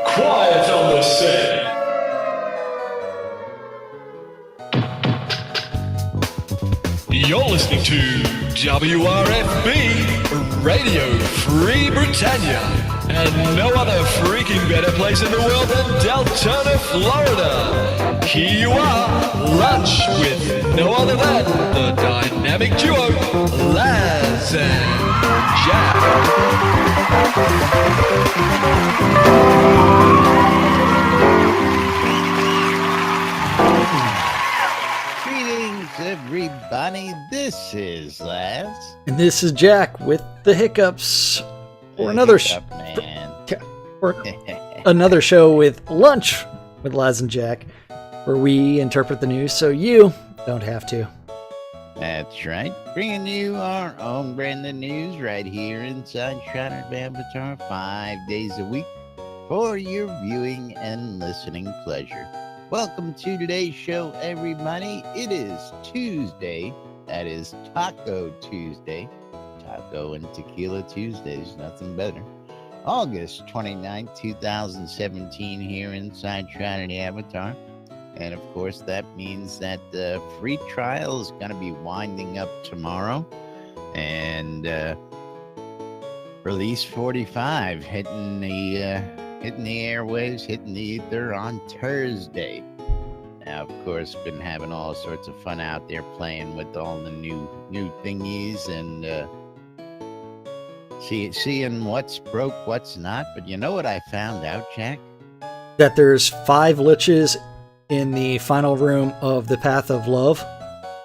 Quiet on the set. You're listening to WRFB Radio Free Britannia, and no other freaking better place in the world than Deltona, Florida. Here you are, lunch with no other than the dynamic duo, Laz and Jack. Greetings, everybody. This is Laz. And this is Jack with the hiccups. For another show with Lunch with Laz and Jack, where we interpret the news so you don't have to. That's right. Bringing you our own brand of news right here inside Shroud Avatar 5 days a week for your viewing and listening pleasure. Welcome to today's show, everybody. It is Tuesday. That is Taco Tuesday. Taco and Tequila Tuesdays, nothing better. August 29th, 2017 here inside Shroud Avatar. And of course, that means that the free trial is going to be winding up tomorrow. And release 45 hitting the airwaves, hitting the ether on Thursday. Now, of course, been having all sorts of fun out there playing with all the new thingies and seeing what's broke, what's not. But you know what I found out, Jack? That there's 5 liches in the final room of the Path of Love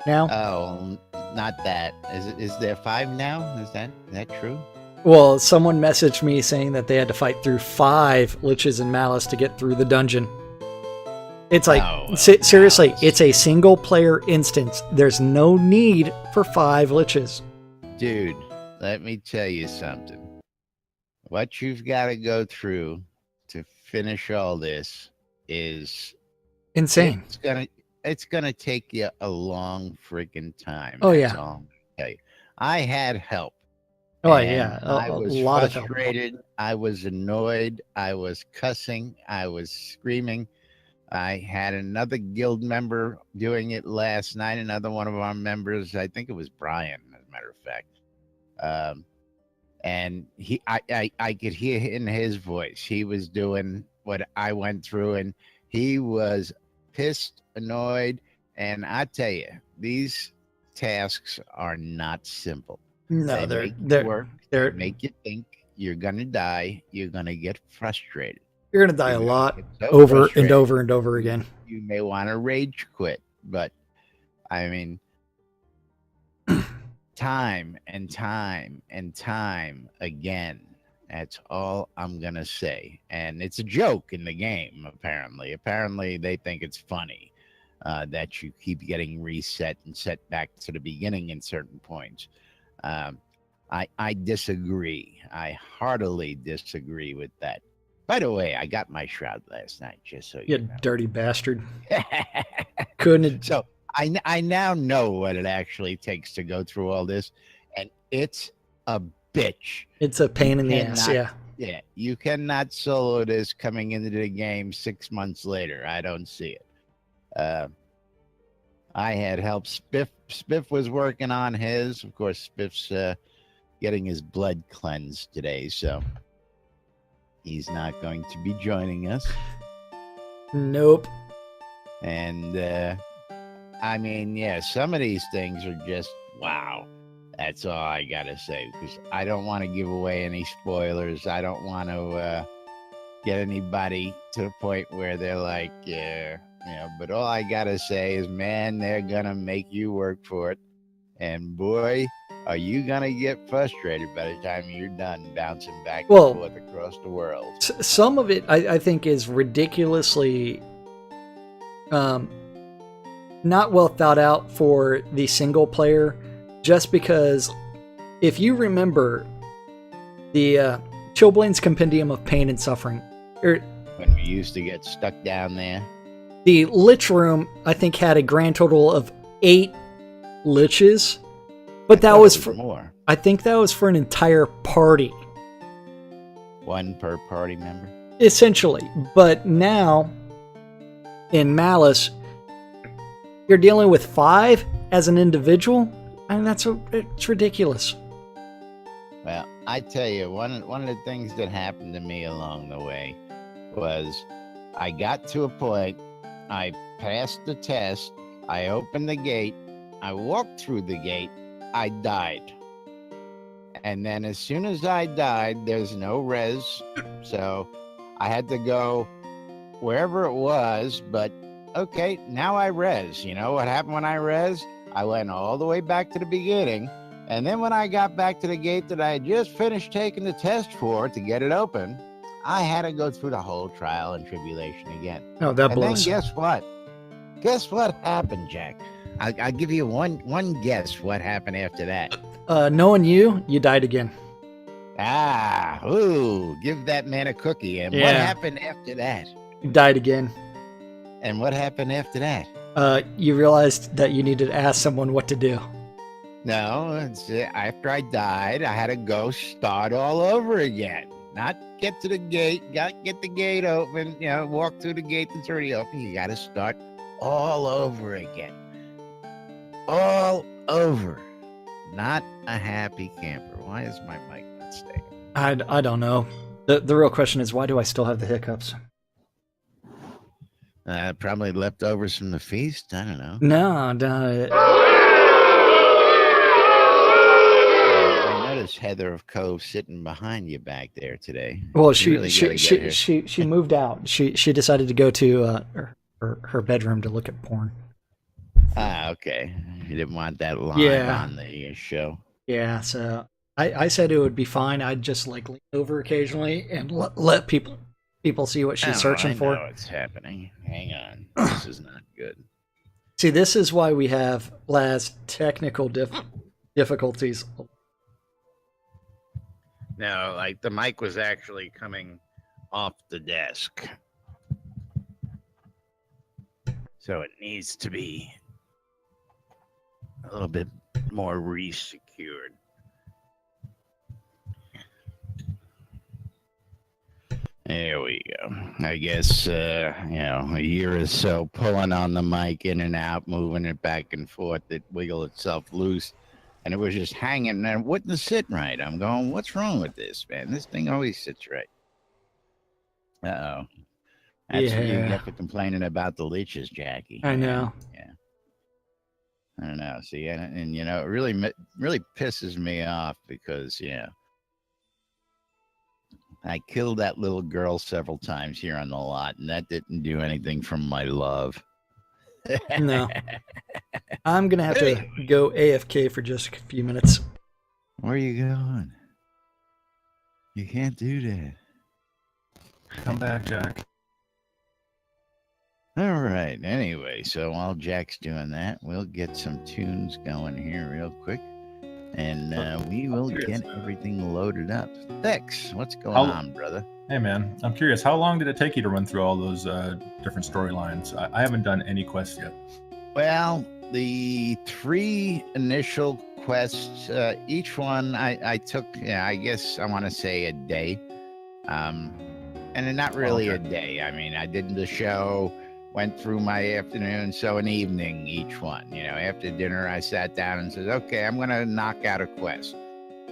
now. Oh, not that. Is there 5 now? Is that true? Well, someone messaged me saying that they had to fight through 5 liches and malice to get through the dungeon. It's like, seriously, it's a single player instance. There's no need for 5 liches. Dude, let me tell you something. What you've got to go through to finish all this is insane. It's gonna take you a long freaking time. Oh, yeah. That's all I'm gonna tell you. I had help. Oh, yeah. I was lot frustrated. of help. I was annoyed. I was cussing. I was screaming. I had another guild member doing it last night. Another one of our members. I think it was Brian, as a matter of fact. And I could hear in his voice. He was doing what I went through, and he was pissed, annoyed, and I tell you, these tasks are not simple. No, they make you think. You're gonna die. You're gonna get frustrated. You're gonna die a lot, over and over and over again. You may want to rage quit, but I mean, time and time and time again. That's all I'm going to say. And it's a joke in the game, apparently. Apparently, they think it's funny that you keep getting reset and set back to the beginning in certain points. I disagree. I heartily disagree with that. By the way, I got my Shroud last night, just so you know. Dirty bastard. So I now know what it actually takes to go through all this, and it's a bitch. It's a pain in the ass, yeah. Yeah, you cannot solo this coming into the game 6 months later. I don't see it. I had help. Spiff was working on his. Of course, Spiff's getting his blood cleansed today, so he's not going to be joining us. Nope. And I mean, yeah, some of these things are just wow. That's all I gotta say, because I don't want to give away any spoilers. I don't want to get anybody to the point where they're like, yeah, you know. But all I gotta say is, man, they're gonna make you work for it, and boy, are you gonna get frustrated by the time you're done bouncing back and forth across the world. Some of it, I think, is ridiculously not well thought out for the single player. Just because, if you remember the Chillblade's Compendium of Pain and Suffering, when we used to get stuck down there, the Lich Room, I think, had a grand total of 8 Liches, but that was for more. I think that was for an entire party. One per party member. Essentially. But now, in Malice, you're dealing with 5 as an individual, and it's ridiculous. Well, I tell you, one of the things that happened to me along the way was I got to a point, I passed the test, I opened the gate, I walked through the gate, I died. And then as soon as I died, there's no res, so I had to go wherever it was, but okay, now I res. You know what happened when I res? I went all the way back to the beginning, and then when I got back to the gate that I had just finished taking the test for to get it open, I had to go through the whole trial and tribulation again. Oh, that And then blows. guess what? Guess what happened, Jack? I'll give you one guess what happened after that. Knowing you died again. Give that man a cookie. And what Yeah. happened after that? You died again. And what happened after that? You realized that you needed to ask someone what to do. No, after I died, I had to go start all over again. Not get to the gate, get the gate open, walk through the gate that's already open. You got to start all over again. All over. Not a happy camper. Why is my mic not staying? I don't know. The real question is, why do I still have the hiccups? Probably leftovers from the feast. I don't know. No. I noticed Heather of Cove sitting behind you back there today. Well, You she really gotta get she moved out. She decided to go to her bedroom to look at porn. Okay. You didn't want that live Yeah. on the show. Yeah, so I said it would be fine. I'd just like lean over occasionally and let people see what she's searching for. I know what's happening. Hang on. This is not good. See, this is why we have Laz technical difficulties. No, like the mic was actually coming off the desk. So it needs to be a little bit more re-secured. There we go. I guess, a year or so pulling on the mic in and out, moving it back and forth, it wiggled itself loose. And it was just hanging and it wouldn't sit right. I'm going, what's wrong with this, man? This thing always sits right. Uh-oh. That's what you get for complaining about the leeches, Jackie. I know. Yeah. I don't know. See, and it really pisses me off because, I killed that little girl several times here on the lot, and that didn't do anything for my love. No. I'm going to have to go AFK for just a few minutes. Where are you going? You can't do that. Come back, Jack. All right. Anyway, so while Jack's doing that, we'll get some tunes going here real quick. And we will get everything loaded up. Dex, what's going on, brother? Hey, man. I'm curious. How long did it take you to run through all those different storylines? I haven't done any quests yet. Well, the 3 initial quests, each one I took, I guess I want to say a day. And not really a day. I mean, I did the show, went through my afternoon, so an evening each one. After dinner, I sat down and said, okay, I'm going to knock out a quest.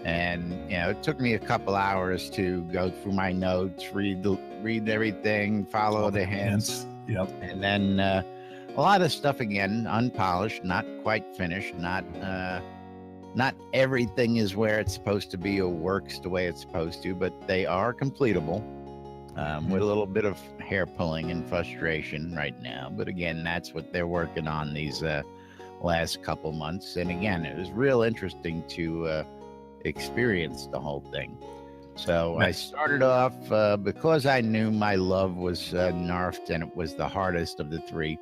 And, it took me a couple hours to go through my notes, read everything, follow the hints. Yep. And then a lot of stuff, again, unpolished, not quite finished, not everything is where it's supposed to be or works the way it's supposed to, but they are completable. With a little bit of hair pulling and frustration right now. But again, that's what they're working on these last couple months. And again, it was real interesting to experience the whole thing. So I started off, because I knew my love was nerfed and it was the hardest of the 3.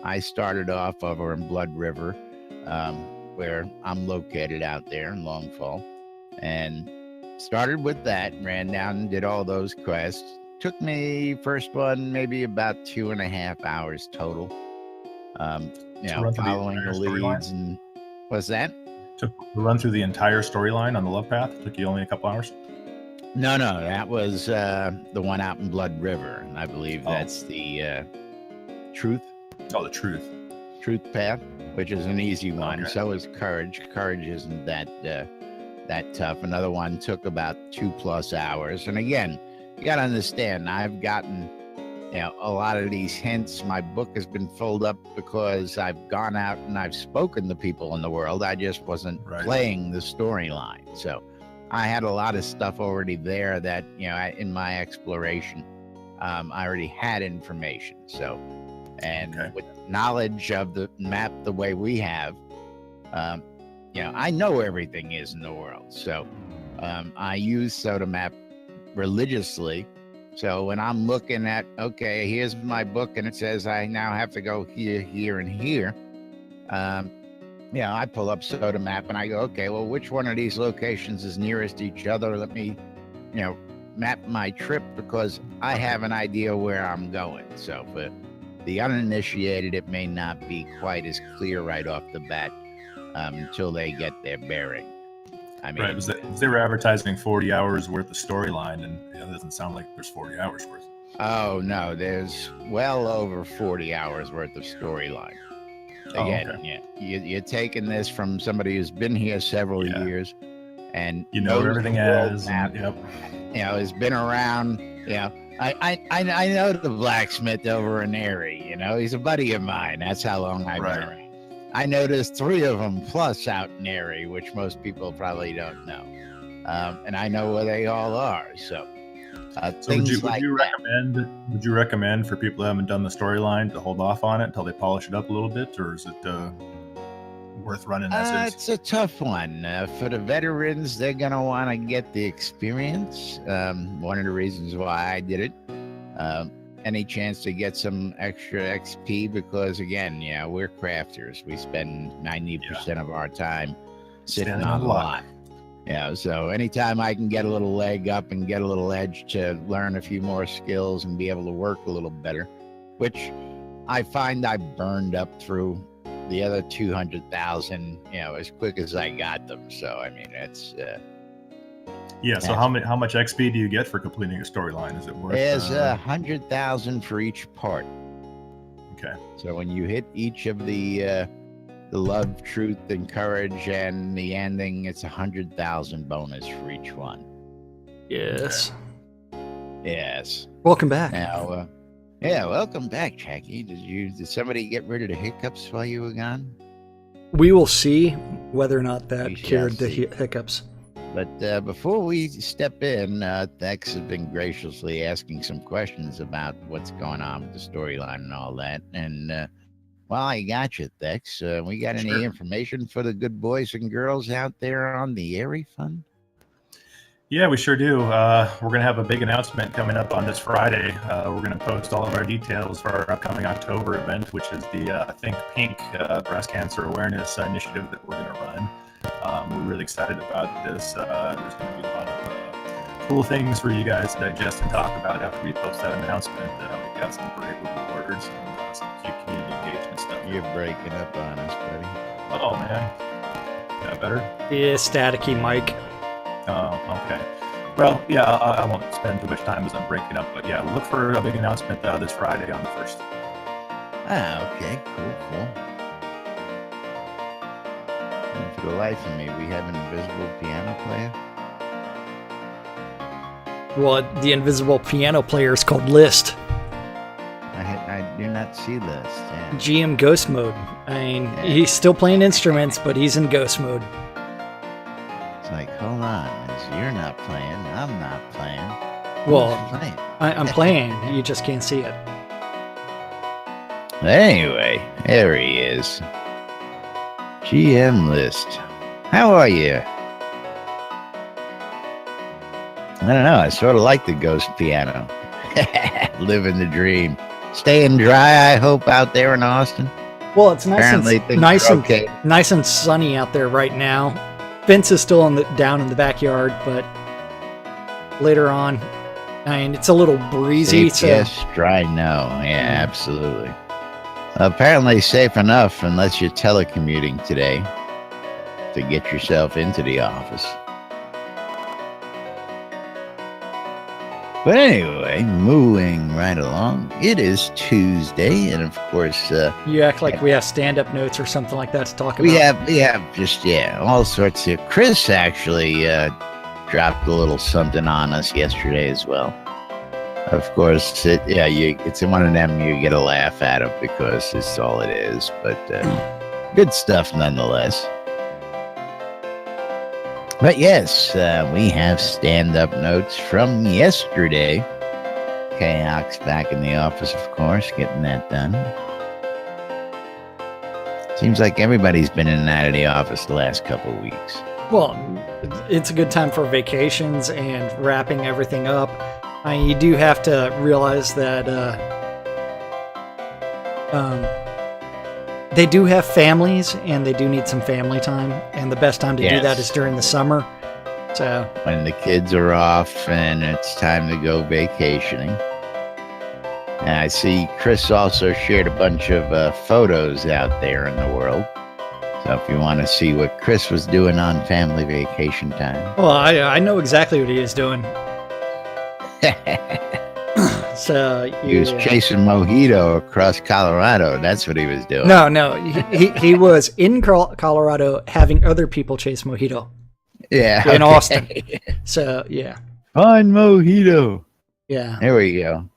I started off over in Blood River, where I'm located out there in Longfall. And started with that, ran down and did all those quests. Took me, first one, maybe about 2.5 hours total. Following the leads. And what's that? To run through the entire storyline on the love path took you only a couple hours? No, that was the one out in Blood River. And I believe that's the Truth Oh, the truth. Path, which is an easy one. Okay. So is Courage. Courage isn't that tough. Another one took about 2+ hours. And again, you got to understand, I've gotten a lot of these hints. My book has been filled up because I've gone out and I've spoken to people in the world. I just wasn't playing the storyline. So I had a lot of stuff already there that, in my exploration, I already had information. So, and with knowledge of the map the way we have, I know everything is in the world. So I use Soda Map religiously. So when I'm looking at, okay, here's my book and it says I now have to go here, here, and here, I pull up Soda Map and I go, okay, well, which one of these locations is nearest each other? Let me, map my trip, because I have an idea where I'm going. So for the uninitiated, it may not be quite as clear right off the bat until they get their bearing. I mean, they were advertising 40 hours worth of storyline, and it doesn't sound like there's 40 hours worth. Oh no, there's well over 40 hours worth of storyline. Again, you're taking this from somebody who's been here several years, and everything as has been around. I know the blacksmith over in Erie. He's a buddy of mine. That's how long I've been around. I know there's 3 of them plus out in Erie, which most people probably don't know. And I know where they all are. So, would you recommend for people who haven't done the storyline to hold off on it until they polish it up a little bit, or is it worth running as is? It's a tough one. For the veterans, they're going to want to get the experience. One of the reasons why I did it. Any chance to get some extra XP, because again, we're crafters. We spend 90% of our time sitting on a lot. So anytime I can get a little leg up and get a little edge to learn a few more skills and be able to work a little better, which I find I burned up through the other 200,000, as quick as I got them. So I mean, it's so how much XP do you get for completing a storyline? Is it worth? There's 100,000 for each part. Okay. So when you hit each of the love, truth, and courage, and the ending, it's 100,000 bonus for each one. Yes. Yes. Welcome back. Now, welcome back, Jackie. Did somebody get rid of the hiccups while you were gone? We will see whether or not that cured the hiccups. But before we step in, Thex has been graciously asking some questions about what's going on with the storyline and all that. And while I got you, Thex, we got any information for the good boys and girls out there on the Erie Fund? Yeah, we sure do. We're going to have a big announcement coming up on this Friday. We're going to post all of our details for our upcoming October event, which is the Think Pink breast cancer awareness initiative that we're going to run. We're really excited about this. There's going to be a lot of cool things for you guys to digest and talk about after we post that announcement. We've got some great rewards and some cute community engagement stuff. You're breaking up on us, buddy. Oh, man. Is that better? Yeah, staticky mic. Oh, okay. Well, yeah, I won't spend too much time as I'm breaking up, but yeah, look for a big announcement this Friday on the 1st. Ah, okay. Cool. And for the life of me, we have an invisible piano player. Well, the invisible piano player is called List. I do not see List. Yeah. GM Ghost Mode. I mean, he's still playing instruments, but he's in Ghost Mode. It's like, hold on, you're not playing, I'm not playing. Well, playing? I'm playing. You just can't see it. Anyway, there he is. GM List. How are you? I don't know. I sort of like the ghost piano. Living the dream. Staying dry, I hope, out there in Austin. Well, it's nice okay. Nice and sunny out there right now. Fence is still down in the backyard, but later on, I mean, it's a little breezy. Safe, yes, dry, no. Yeah, absolutely. Apparently safe enough unless you're telecommuting today to get yourself into the office. But anyway, moving right along, it is Tuesday, and of course, You act like we have stand-up notes or something like that to talk about. we have just all sorts of. Chris actually dropped a little something on us yesterday as well. Of course, it's one of them you get a laugh at it because it's all it is, but good stuff nonetheless. But yes, we have stand-up notes from yesterday. K-Ox back in the office, of course, getting that done. Seems like everybody's been in and out of the office the last couple of weeks. Well, it's a good time for vacations and wrapping everything up. You do have to realize that they do have families, and they do need some family time, and the best time to do that is during the summer. So when the kids are off and it's time to go vacationing. And I see Chris also shared a bunch of photos out there in the world. So if you want to see what Chris was doing on family vacation time. well, I know exactly what he is doing. So He was chasing Mojito across Colorado. That's what he was doing. No, he was in Colorado having other people chase Mojito. Yeah. In Austin. So yeah. Find Mojito. Yeah. There we go.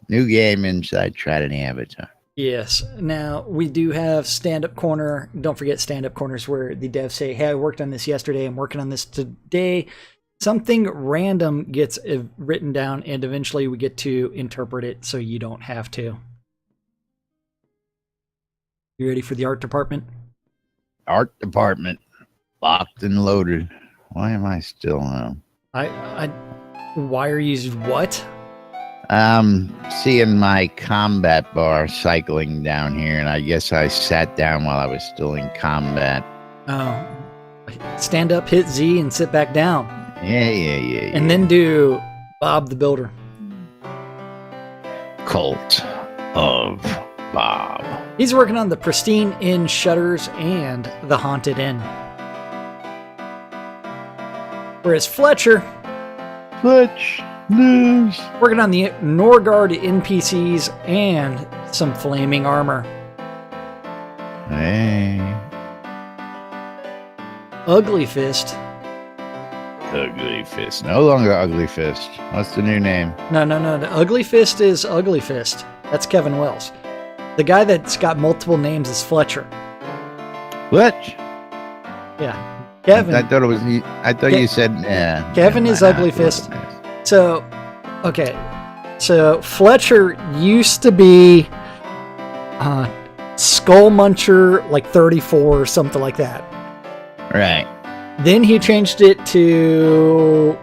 New game inside Shroud the Avatar. Yes. Now, we do have stand-up corner. Don't forget stand-up corners where the devs say, hey, I worked on this yesterday. I'm working on this today. Something random gets written down, and eventually we get to interpret it so you don't have to. You ready for the art department? Art department. Locked and loaded. Why am I still Why are you what? Seeing my combat bar cycling down here, and I guess I sat down while I was still in combat. Oh. Stand up, hit Z, and sit back down. Yeah. And then do Bob the Builder. Cult of Bob. He's working on the Pristine Inn Shutters and the Haunted Inn. Whereas Fletch lives. working on the Norgard NPCs and some flaming armor. Hey. Ugly Fist. Ugly Fist. No longer Ugly Fist. What's the new name? No. The Ugly Fist is Ugly Fist. That's Kevin Wells. The guy that's got multiple names is Fletcher. Fletch? Yeah. Kevin. I thought it was. I thought you said. Yeah. Kevin is Ugly Fist. So, okay. So Fletcher used to be Skull Muncher, like 34 or something like that. Right. Then he changed it to.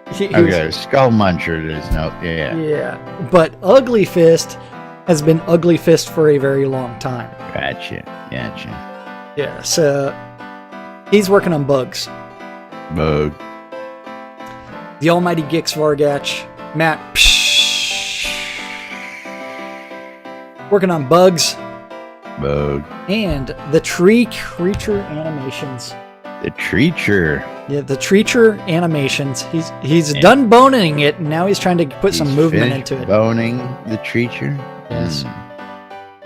Okay, Skull Muncher. There's no. Yeah. Yeah, but Ugly Fist has been Ugly Fist for a very long time. Gotcha. Yeah, so he's working on bugs. Bug. The Almighty Gix Vargach, Matt, working on bugs. Bug. And the Tree Creature animations. The Treacher. Yeah, the Treacher animations. He's done boning it, and now he's trying to put some movement into it. Boning the Treacher? Yes.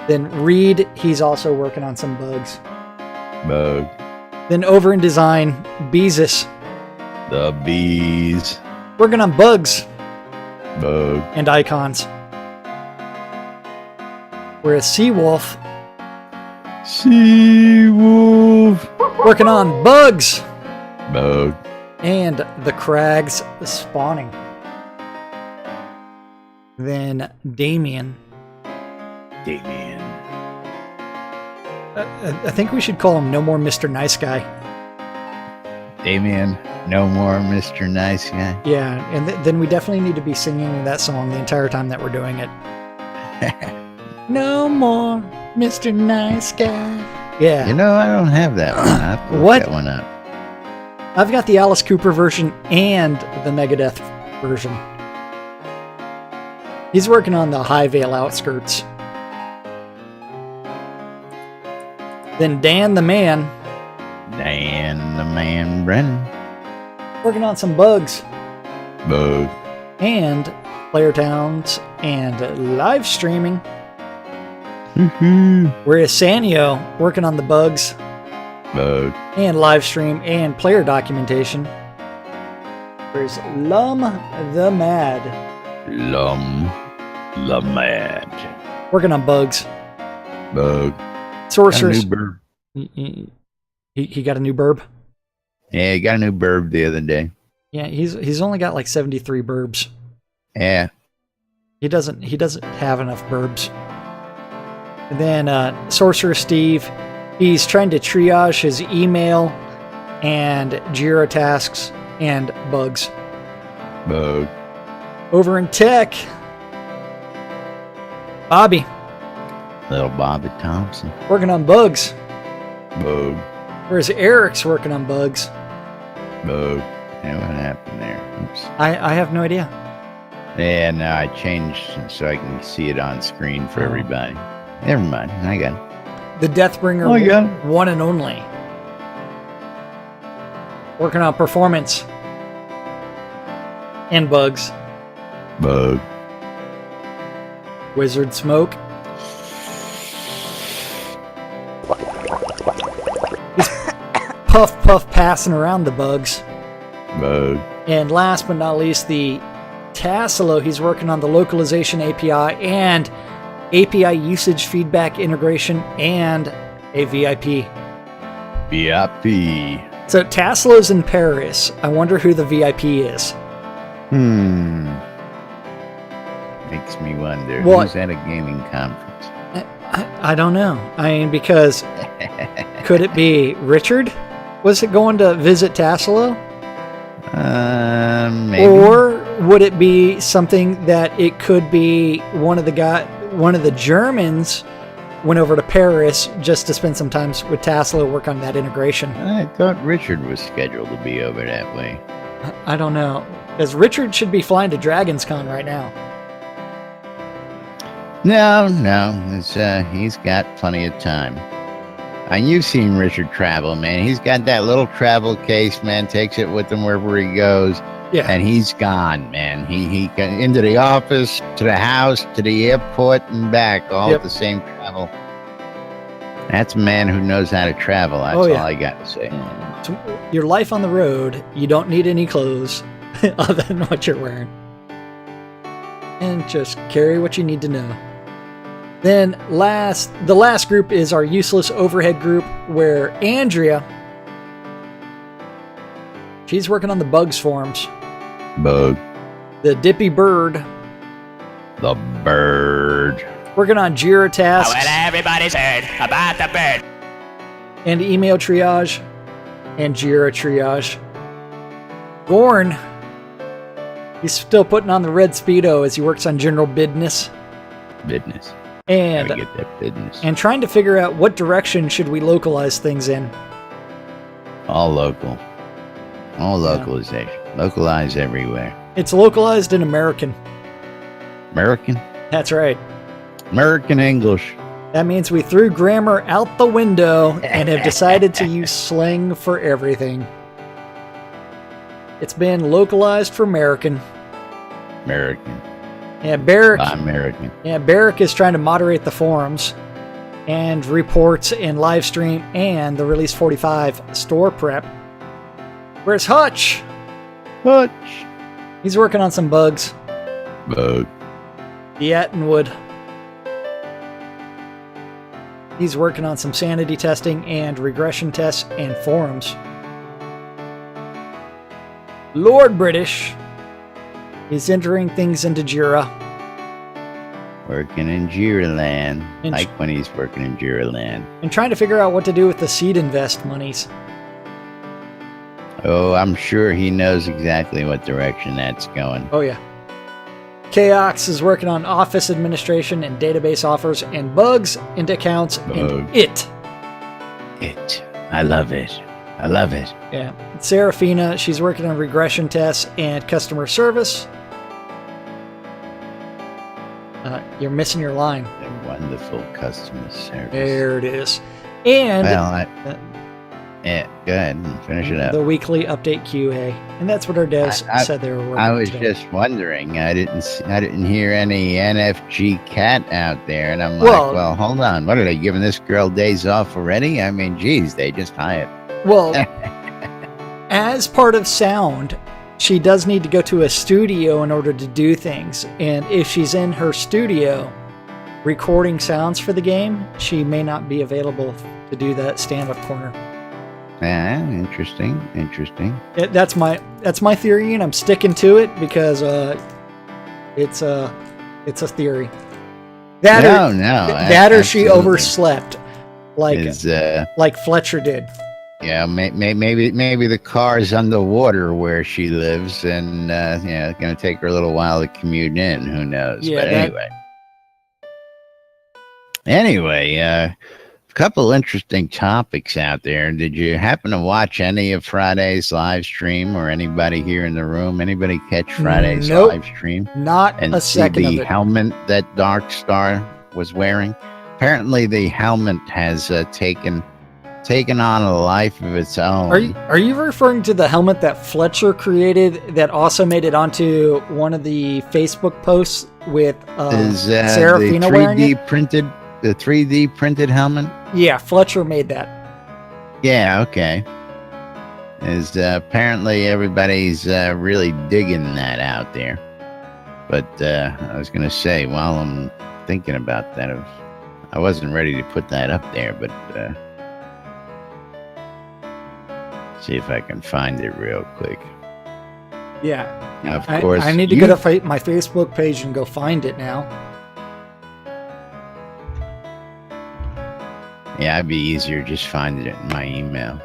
Then Reed, he's also working on some bugs. Bug. Then over in design, Beezus. The Bees. Working on bugs. Bug. And icons. Whereas Seawolf. Working on bugs. Bug. And the Crags spawning. Then Damien. I think we should call him No More Mr. Nice Guy. Damien, no more Mr. Nice Guy. Yeah, and then we definitely need to be singing that song the entire time that we're doing it. No more Mr. Nice Guy. Yeah. You know, I don't have that one. I have to look that one up. I've got the Alice Cooper version and the Megadeth version. He's working on the High Vale outskirts. Then Dan the Man. Brennan. Working on some bugs. Bug. And player towns, and live streaming. Whereas Sanyo working on the bugs, and live stream and player documentation. There's Lum the Mad. Lum the Mad. Working on bugs. Bug. Sorcerers. Got a new burb. He got a new burb. Yeah, he got a new burb the other day. Yeah, he's only got like 73 burbs. Yeah. He doesn't have enough burbs. And then Sorcerer Steve, he's trying to triage his email and Jira tasks and bugs. Bug. Over in tech, Bobby. Little Bobby Thompson. Working on bugs. Bug. Whereas Eric's working on bugs. Bug. Yeah, what happened there? Oops. I have no idea. Yeah, no, I changed so I can see it on screen for everybody. Never mind. I got it. The Deathbringer I got it. one and only. Working on performance. And bugs. Bug. Wizard Smoke. He's puff passing around the bugs. Bug. And last but not least, the Tassilo. He's working on the localization API and API usage feedback integration and a VIP. VIP. So Tassilo's in Paris. I wonder who the VIP is. Makes me wonder. What? Who's at a gaming conference? I don't know. I mean, because could it be Richard? Was it going to visit Tassilo? Maybe. Or would it be something that it could be one of the Germans went over to Paris just to spend some time with Tassilo, work on that integration? I thought Richard was scheduled to be over that way. I don't know. Because Richard should be flying to Dragon's Con right now. No. He's got plenty of time. And you've seen Richard travel, man. He's got that little travel case, man. Takes it with him wherever he goes. Yeah. And he's gone, man. He got into the office, to the house, to the airport, and back, all at the same travel. That's a man who knows how to travel. That's all I got to say. So your life on the road, you don't need any clothes other than what you're wearing. And just carry what you need to know. Then the last group is our useless overhead group, where Andrea, she's working on the bugs forums. Bug. The Dippy Bird. The bird. Working on Jira tasks. Well, everybody's heard about the bird. And email triage. And Jira triage. Gorn. He's still putting on the red Speedo as he works on general business. Business. And Gotta get that business. And trying to figure out what direction should we localize things in. All local. All localization. Localize everywhere. It's localized in American. American? That's right. American English. That means we threw grammar out the window and have decided to use slang for everything. It's been localized for American. American. Yeah, Barrick. American. Yeah, Barrick is trying to moderate the forums and reports and live stream and the Release 45 store prep. Where's Hutch? Hutch. He's working on some bugs. Bug. The Attenwood. He's working on some sanity testing and regression tests and forums. Lord British is entering things into Jira. Working in Jira land. And Like when he's working in Jira land. And trying to figure out what to do with the seed invest monies. Oh, I'm sure he knows exactly what direction that's going. Oh, yeah. Chaos is working on office administration and database offers and bugs and accounts and it. It. I love it. I love it. Yeah. Serafina, she's working on regression tests and customer service. You're missing your line. A wonderful customer service. There it is. And Well, Yeah, go ahead and finish it up. The weekly update QA, and that's what our devs said they were working I was today. just wondering. I didn't hear any NFG cat out there, and I'm Well- like, well, hold on. What are they giving this girl days off already? I mean, geez, they just hired. Well, as part of sound, she does need to go to a studio in order to do things, and if she's in her studio recording sounds for the game, she may not be available to do that stand-up corner. Interesting. That's my theory, and I'm sticking to it because it's a theory. That or she absolutely. overslept, like Fletcher did. Yeah, maybe the car's underwater where she lives, and it's going to take her a little while to commute in. Who knows? Yeah, But anyway, a couple interesting topics out there. Did you happen to watch any of Friday's live stream, or anybody here in the room? Anybody catch Friday's Nope. live stream? Not And a see second the of it. helmet that Dark Starr was wearing? Apparently, the helmet has taken on a life of its own. Are you referring to the helmet that Fletcher created that also made it onto one of the Facebook posts with Is Serafina the wearing 3D it? printed helmet? Yeah, Fletcher made that. Yeah, okay. Is apparently everybody's really digging that out there. But I was gonna say, while I'm thinking about that, I wasn't ready to put that up there, but see if I can find it real quick. Yeah. Now, of course, I need to go to my Facebook page and go find it now. Yeah, it'd be easier just finding it in my email.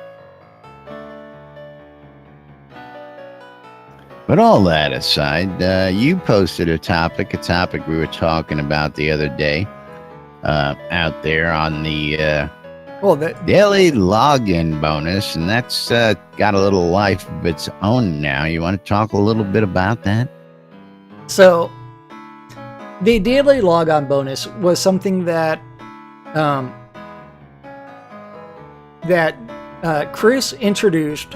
But all that aside, you posted a topic we were talking about the other day out there on the daily login bonus, and that's got a little life of its own now. You want to talk a little bit about that? So, the daily logon bonus was something that Chris introduced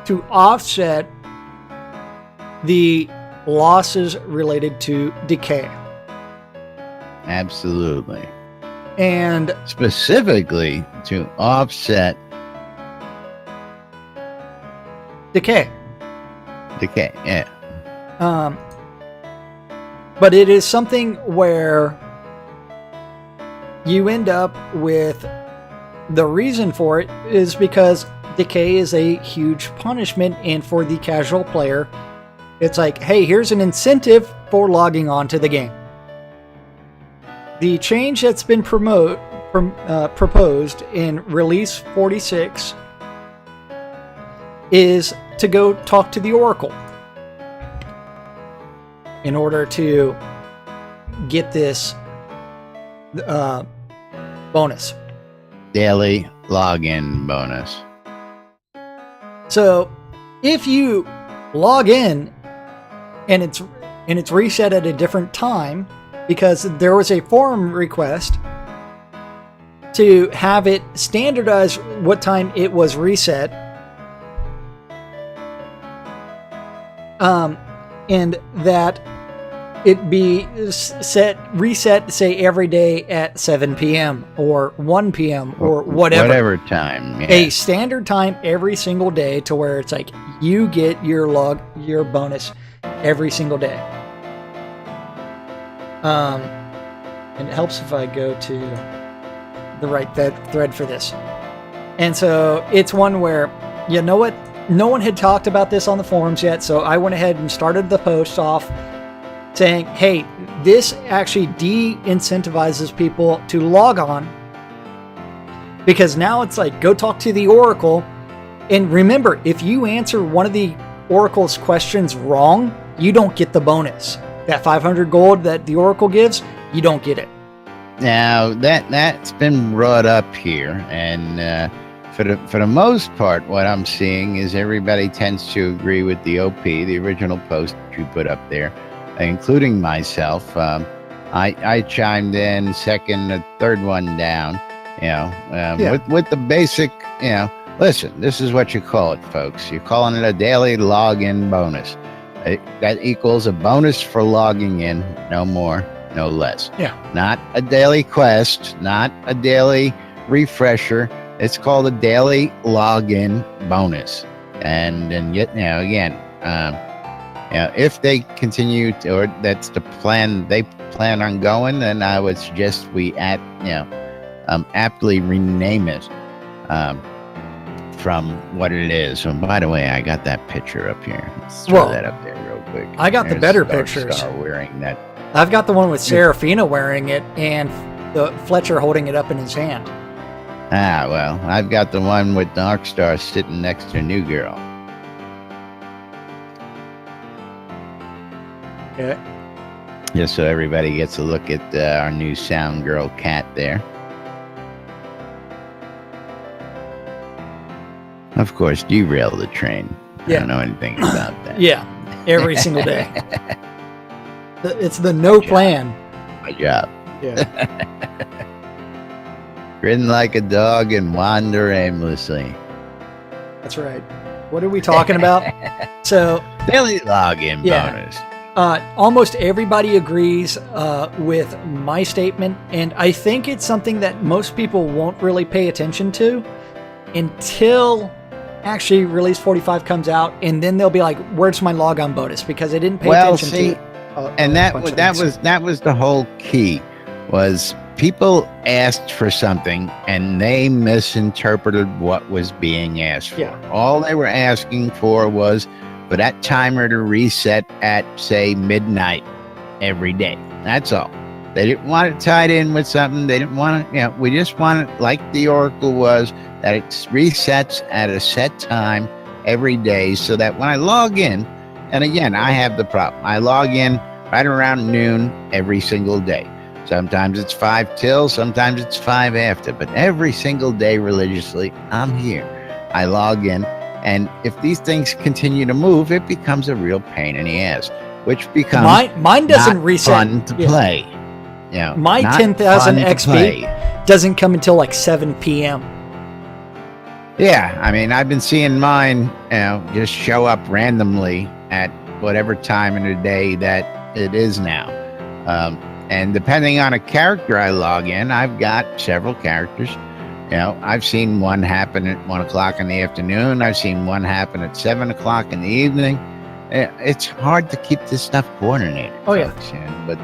to offset the losses related to decay. Absolutely. And Specifically to offset decay. yeah. But it is something where you end up with the reason for it is because decay is a huge punishment, and for the casual player, it's like, hey, here's an incentive for logging on to the game. The change that's been proposed in Release 46 is to go talk to the Oracle in order to get this bonus. Daily login bonus. So if you log in and it's reset at a different time, because there was a forum request to have it standardize what time it was reset, and that it be reset, say, every day at 7 p.m. or 1 p.m. or whatever. Whatever time. Yeah. A standard time every single day, to where it's like you get your bonus every single day. And it helps if I go to the right thread for this. And so it's one where, you know what? No one had talked about this on the forums yet, so I went ahead and started the post off saying, hey, this actually de-incentivizes people to log on, because now it's like, go talk to the Oracle. And remember, if you answer one of the Oracle's questions wrong, you don't get the bonus. That 500 gold that the Oracle gives, you don't get it. Now that's been brought up here, and for the most part, what I'm seeing is everybody tends to agree with the OP, the original post that you put up there, including myself. I chimed in second, the third one down. With the basic, Listen, this is what you call it, folks. You're calling it a daily login bonus. That equals a bonus for logging in, no more, no less. Yeah. Not a daily quest, not a daily refresher. It's called a daily login bonus. And yet, again, if they continue to, or that's the plan they plan on going, then I would suggest we aptly rename it from what it is. And by the way, I got that picture up here. Let's throw that up there real quick. I got the better pictures. Starr wearing that. I've got the one with Serafina wearing it and the Fletcher holding it up in his hand. Well, I've got the one with Starr sitting next to New Girl. Okay. Just so everybody gets a look at our new sound girl cat there. Of course, derail the train. I don't know anything about that. Yeah, every single day. It's the no plan. My job. Yeah. Grin like a dog and wander aimlessly. That's right. What are we talking about? So Daily login bonus. Almost everybody agrees with my statement, and I think it's something that most people won't really pay attention to until actually Release 45 comes out, and then they'll be like, "Where's my logon bonus?" Because they didn't pay attention to it. And that was the whole key. Was people asked for something and they misinterpreted what was being asked for. Yeah. All they were asking for was for that timer to reset at, say, midnight every day. That's all. They didn't want it tied in with something. They didn't want it, we just want it like the Oracle was, that it resets at a set time every day so that when I log in, and again, I have the problem. I log in right around noon every single day. Sometimes it's 5 till, sometimes it's 5 after, but every single day religiously, I'm here. I log in, and if these things continue to move, it becomes a real pain in the ass, which becomes mine doesn't not reset. Fun to play. My not 10,000 fun to XP play. doesn't come until like 7 p.m. Yeah, I mean, I've been seeing mine, just show up randomly at whatever time in the day that it is now. And depending on a character I log in, I've got several characters. I've seen one happen at 1 o'clock in the afternoon. I've seen one happen at 7 o'clock in the evening. It's hard to keep this stuff coordinated. Oh, yeah. Folks, but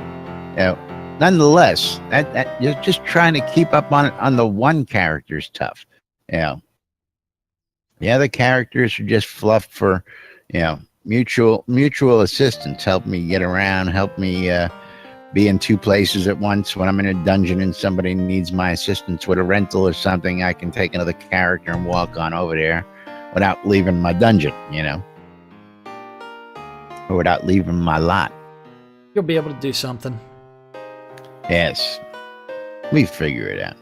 nonetheless, that you're just trying to keep up on it on the one character is tough. The other characters are just fluff for, mutual assistance. Help me get around. Help me be in 2 places at once. When I'm in a dungeon and somebody needs my assistance with a rental or something, I can take another character and walk on over there without leaving my dungeon, or without leaving my lot. You'll be able to do something. Yes, we figure it out.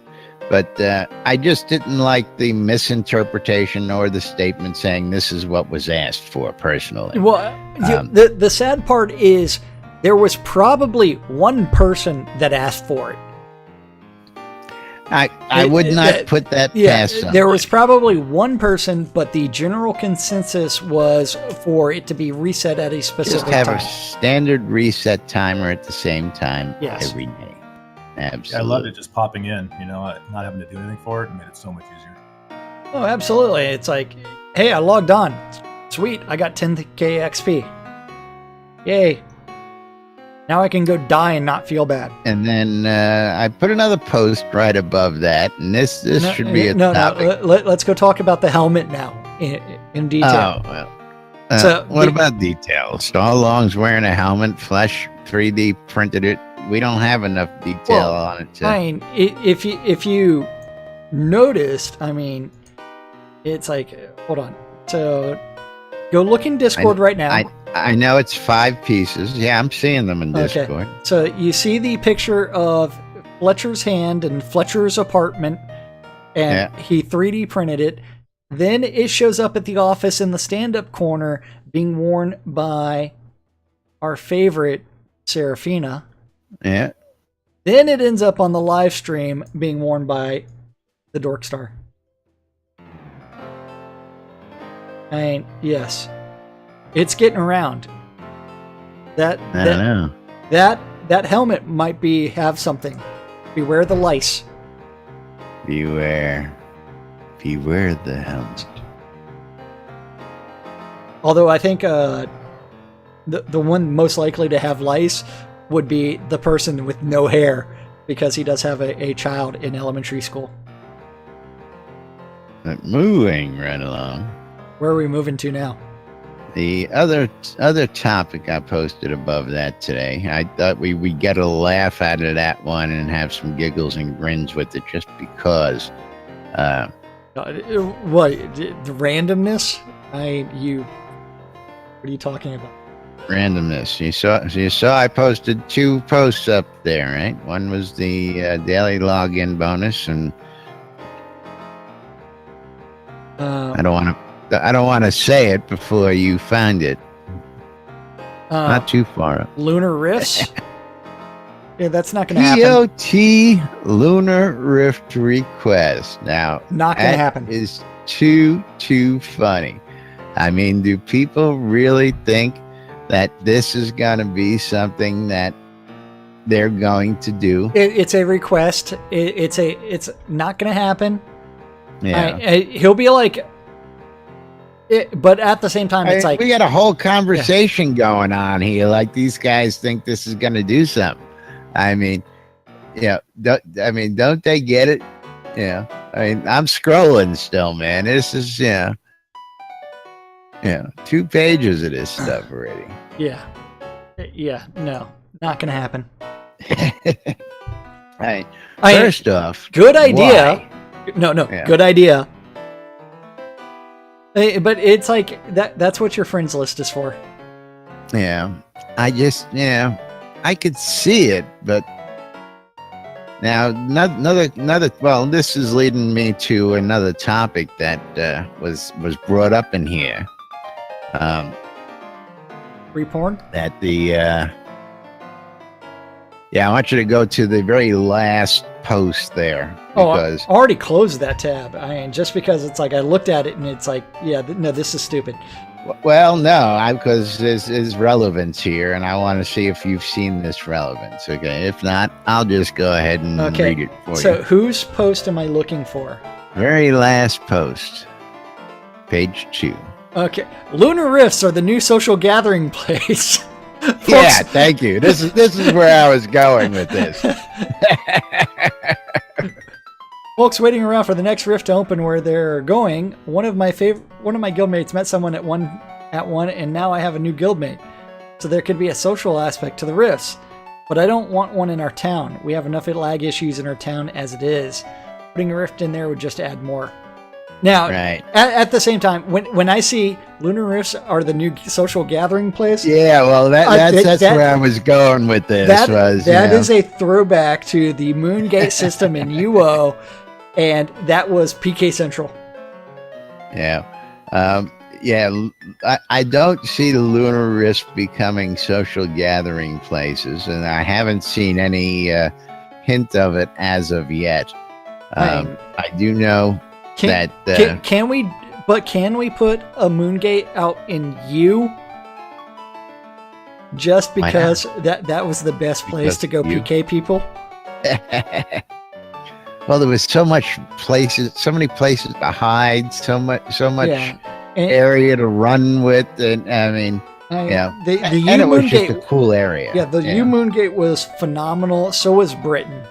But I just didn't like the misinterpretation or the statement saying this is what was asked for personally. Well, the sad part is there was probably one person that asked for it. I would not put that past somebody. There was probably one person, but the general consensus was for it to be reset at a specific Just have time. a standard reset timer at the same time every day. Absolutely. I loved it just popping in, not having to do anything for it. It made it so much easier. Oh, absolutely. It's like, hey, I logged on. Sweet, I got 10k XP. Yay. Now I can go die and not feel bad. And then I put another post right above that, and this should be a topic. Let's go talk about the helmet now in detail. Oh, well. What about details? Starr Long's wearing a helmet, Flesh 3D printed it. We don't have enough detail on it. I mean, if you noticed, it's like, hold on. So go look in Discord right now. I know it's 5 pieces. Yeah, I'm seeing them in Discord. Okay. So you see the picture of Fletcher's hand and Fletcher's apartment, and he 3D printed it. Then it shows up at the office in the stand-up corner being worn by our favorite Serafina. Yeah. Then it ends up on the live stream being worn by the Dork Star. I mean, yes, it's getting around. I don't know. That helmet might have something. Beware the lice. Beware the helmet. Although I think the one most likely to have lice would be the person with no hair, because he does have a child in elementary school. But moving right along. Where are we moving to now? The other topic I posted above that today, I thought we'd get a laugh out of that one and have some giggles and grins with it, just because. What? The randomness? What are you talking about? Randomness. You saw I posted 2 posts up there, right? One was the daily login bonus, and I don't want to say it before you find it. Not too far up. Lunar Rifts? Yeah, that's not going to happen. POT Lunar Rift request. Now, not going to happen. Is too funny. I mean, do people really think that this is going to be something that they're going to do? It's a request. It's not going to happen. Yeah. He'll be like, but at the same time, it's like we got a whole conversation going on here. Like, these guys think this is going to do something. I mean, don't they get it? Yeah. I mean, I'm scrolling still, man. This is 2 pages of this stuff already. Yeah. No, not gonna happen. Hey, first off, good idea. Why? No, good idea. But it's like that's what your friends list is for. Yeah. I could see it, but now another. Well, this is leading me to another topic that was brought up in here. Free porn? That I want you to go to the very last post there. Because I already closed that tab. I mean, just because it's like I looked at it and it's like, no, this is stupid. Well, no, because there's relevance here, and I want to see if you've seen this relevance. Okay, if not, I'll just go ahead and read it for you. So, whose post am I looking for? Very last post, page 2. Okay, Lunar Rifts are the new social gathering place. Folks, yeah, thank you. This is where I was going with this. Folks waiting around for the next rift to open where they're going. One of my guildmates met someone at one, and now I have a new guildmate. So there could be a social aspect to the rifts. But I don't want one in our town. We have enough lag issues in our town as it is. Putting a rift in there would just add more. Now, right. at the same time, when I see Lunar Rifts are the new social gathering place. Yeah, well, that's where I was going with this. That is a throwback to the Moongate system in UO, and that was PK Central. Yeah. I don't see the Lunar Rifts becoming social gathering places, and I haven't seen any hint of it as of yet. I do know that can we put a Moongate out in U? Just because that was the best place to go PK people. Well, there was so many places to hide, so much area to run with, and I mean, the U and it was Moongate, just a cool area. Yeah, the U Moongate was phenomenal. So was Britain.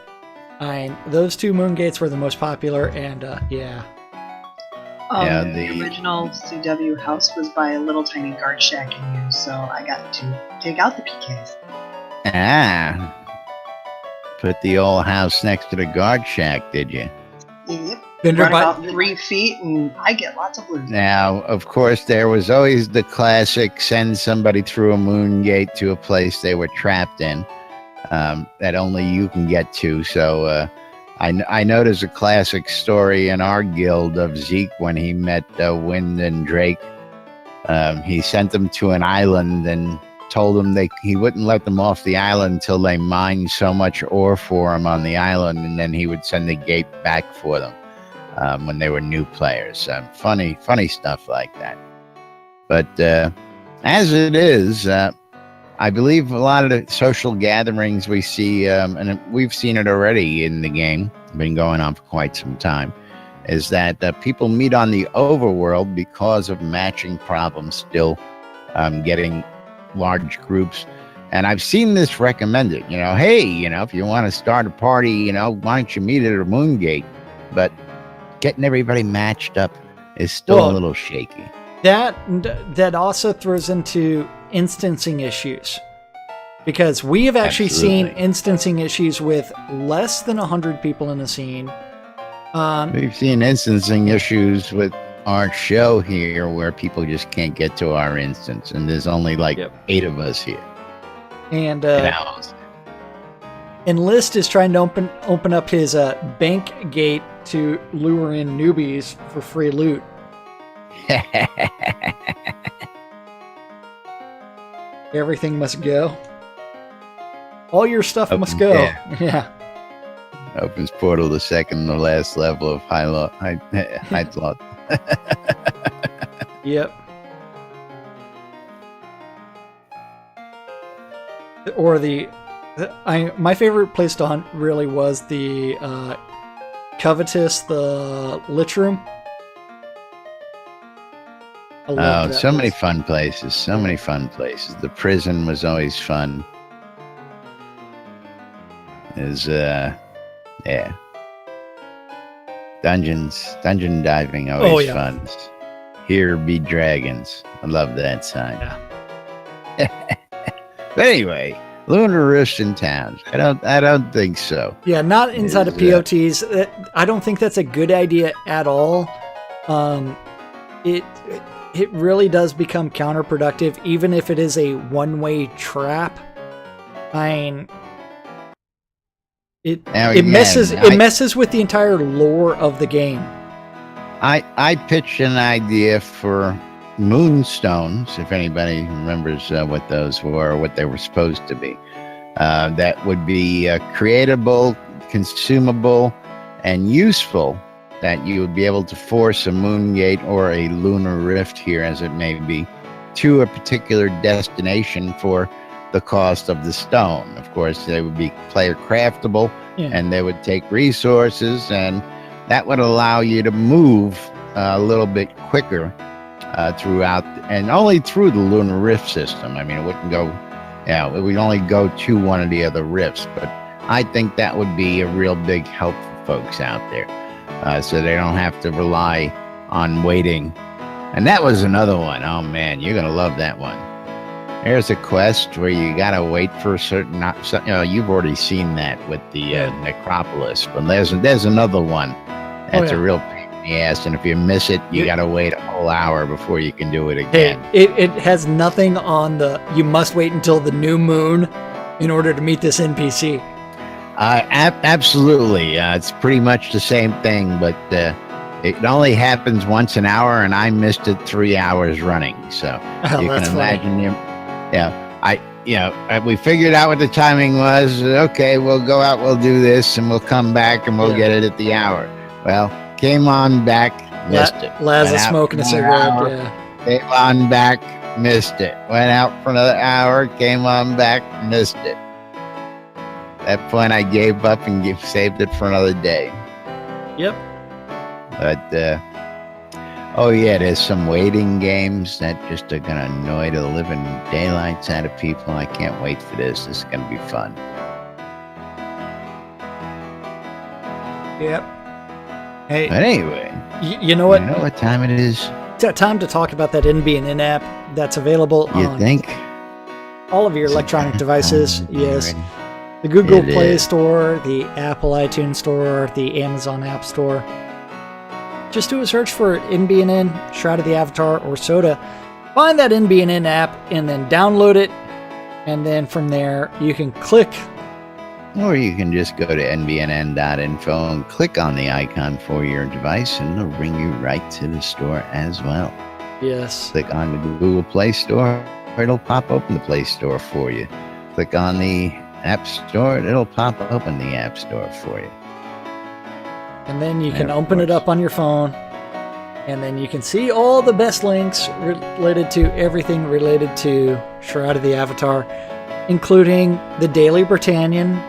Those 2 Moongates were the most popular, and the original CW house was by a little tiny guard shack in U, so I got to take out the PKs. Put the old house next to the guard shack, did you? Yep. Run about 3 feet, and I get lots of blues. Now, of course, there was always the classic send somebody through a Moongate to a place they were trapped in that only you can get to. So I know there's a classic story in our guild of Zeke when he met Wind and Drake. He sent them to an island and told them he wouldn't let them off the island until they mined so much ore for him on the island, and then he would send the gate back for them when they were new players. Funny stuff like that. But as it is, I believe a lot of the social gatherings we see, and we've seen it already in the game, been going on for quite some time, is that people meet on the overworld because of matching problems still getting large groups. And I've seen this recommended, hey, if you want to start a party, why don't you meet at a moon gate? But getting everybody matched up is still a little shaky. That also throws into instancing issues, because we have actually seen instancing issues with less than 100 people in the scene. We've seen instancing issues with our show here where people just can't get to our instance, and there's only 8 of us here. And Enlist is trying to open up his bank gate to lure in newbies for free loot. Everything must go. All your stuff must go. Yeah. Opens portal the second to last level of high slot. Yep. Or my favorite place to hunt really was the Covetous, the Lich Room. So many fun places. So many fun places. The prison was always fun. Dungeon diving, always fun. Here be dragons. I love that sign. Yeah. But anyway, lunar rifts in towns. I don't think so. Yeah, not inside of POTs. I don't think that's a good idea at all. It really does become counterproductive, even if it is a one-way trap. It messes with the entire lore of the game. I pitched an idea for moonstones, if anybody remembers what those were or what they were supposed to be. That would be creatable, consumable, and useful, that you would be able to force a moon gate or a lunar rift here, as it may be, to a particular destination for the cost of the stone. Of course, they would be player craftable, and they would take resources, and that would allow you to move a little bit quicker throughout, and only through the lunar rift system. I mean, it wouldn't go, it would only go to one of the other rifts, but I think that would be a real big help for folks out there, so they don't have to rely on waiting. And that was another one. Oh man, you're gonna love that one. There's a quest where you gotta wait for a certain, you've already seen that with the necropolis, but there's another one that's a real pain in the ass, and if you miss it, you gotta wait a whole hour before you can do it again. Hey, it has nothing on you must wait until the new moon in order to meet this NPC. Absolutely, it's pretty much the same thing, but it only happens once an hour, and I missed it 3 hours running. So you can imagine. We figured out what the timing was. Okay, we'll go out, we'll do this, and we'll come back, and we'll get it at the hour. Well, came on back, missed it. Laz is smoking a cigarette. Came on back, missed it. Went out for another hour, came on back, missed it. At that point, I gave up and saved it for another day. Yep. But there's some waiting games that just are gonna annoy the living daylights out of people. I can't wait for this. This is gonna be fun. Yep. Hey. But anyway, you know what? You know what time it is? It's time to talk about that NBN app that's available on all of your electronic devices. Yes. The Google Play Store, the Apple iTunes Store, the Amazon App Store. Just do a search for NBNN, Shroud of the Avatar, or Soda. Find that NBNN app and then download it. And then from there, you can click. Or you can just go to nbnn.info and click on the icon for your device, and it'll bring you right to the store as well. Yes. Click on the Google Play Store, it'll pop open the Play Store for you. Click on the App Store, it'll pop open the App Store for you. And then you can open it up on your phone And then you can see all the best links related to everything related to Shroud of the Avatar, including the Daily Britannian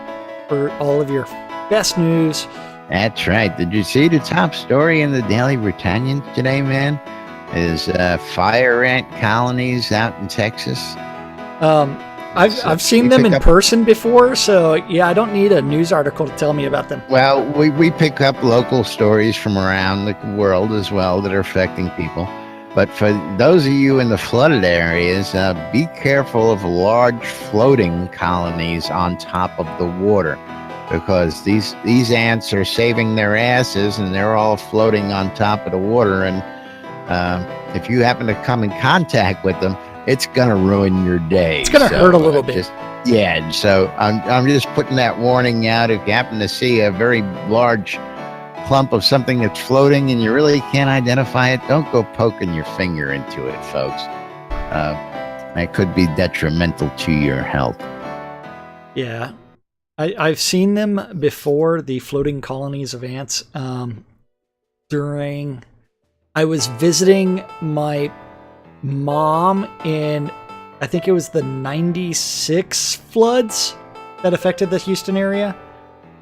for all of your best news. That's right. Did you see the top story in the Daily Britannian today, man? Is fire ant colonies out in Texas? I've seen them in person before, so yeah, I don't need a news article to tell me about them. Well, we pick up local stories from around the world as well that are affecting people. But for those of you in the flooded areas, be careful of large floating colonies on top of the water, because these ants are saving their asses and they're all floating on top of the water. And if you happen to come in contact with them, it's gonna ruin your day. It's gonna hurt a little bit. Yeah, so I'm just putting that warning out. If you happen to see a very large clump of something that's floating and you really can't identify it, don't go poking your finger into it, folks. That could be detrimental to your health. Yeah, I've seen them before, the floating colonies of ants. During, I was visiting my mom in, I think it was the 96 floods that affected the Houston area.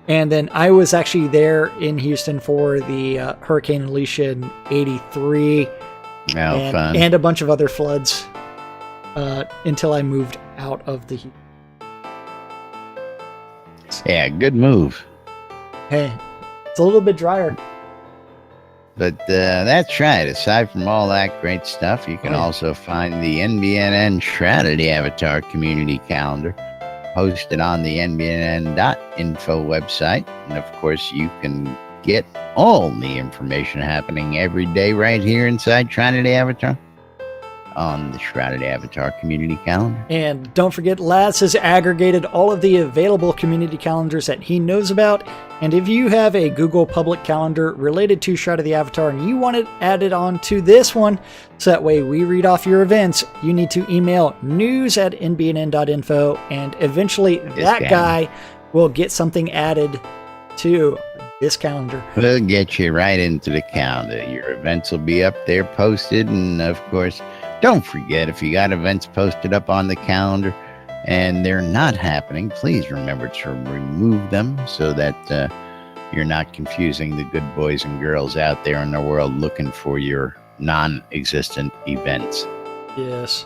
And then I was actually there in Houston for the Hurricane Alicia in 83. Fun. And a bunch of other floods until I moved out of the heat. Yeah, good move. Hey, it's a little bit drier. But that's right. Aside from all that great stuff, you can also find the NBNN Shroud of the Avatar community calendar posted on the nbnn.info website. And of course, you can get all the information happening every day right here inside Shroud of the Avatar on the Shroud of the Avatar community calendar. And don't forget, Laz has aggregated all of the available community calendars that he knows about. And if you have a Google public calendar related to Shroud of the Avatar and you want it added on to this one, so that way we read off your events, you need to email news@nbnn.info, and eventually that guy will get something added to this calendar. We'll get you right into the calendar. Your events will be up there posted, and of course, don't forget, if you got events posted up on the calendar and they're not happening, please remember to remove them so that you're not confusing the good boys and girls out there in the world looking for your non-existent events. Yes.